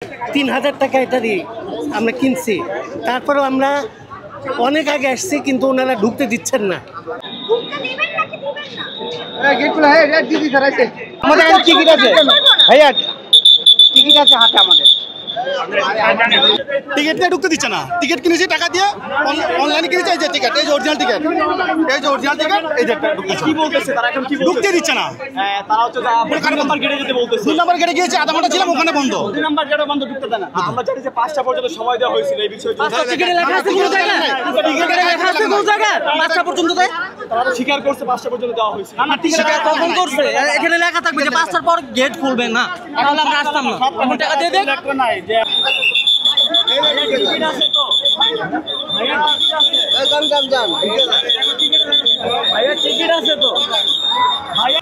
3000 টাকা এটা দিয়ে আমরা কিনছি। তারপরেও আমরা অনেক আগে আসছি, কিন্তু ওনারা ঢুকতে দিচ্ছেন না। আমাদের টিকিট আছে ভাইয়া, টিকিট আছে হাতে আমাদের। টিকিট দিয়ে ঢুকতে দিচ্ছে না। টিকিট কিনেছি টাকা দিয়ে, অনলাইনে কিনেছি। এই যে টিকিট, এই যে অরিজিনাল টিকিট, এই যে অরিজিনাল টিকিট, এই যে কি বলতেছে তারা এখন? কি ঢুকতে দিচ্ছে না। তারা হচ্ছে 2 নাম্বার গেটে যেতে বলতেছে। 2 নাম্বার গেটে গিয়েছি, আধা ঘন্টা ছিলাম ওখানে, বন্ধ। 2 নাম্বার গেটে বন্ধ, ঢুকতে দেয় না। আমরা জানি যে 5টা পর্যন্ত সময় দেওয়া হয়েছিল এই বিষয়ে। টিকিটে লেখা আছে কোন জায়গায়? টিকিটে লেখা আছে কোন জায়গায়? 5টা পর্যন্ত দেয়। তারা তো স্বীকার করছে 5টা পর্যন্ত দেওয়া হয়েছিল। আমার টিকিট কখন করছে? এখানে লেখা থাকবে যে 5টার পর গেট খুলবে না, তাহলে আমরা আসতাম না। আমরা টাকা দিয়ে দেন। নাই যে টিকিট আছে তো ভাইয়া, টিকিট আছে। ভাইয়া টিকিট আছে তো ভাইয়া।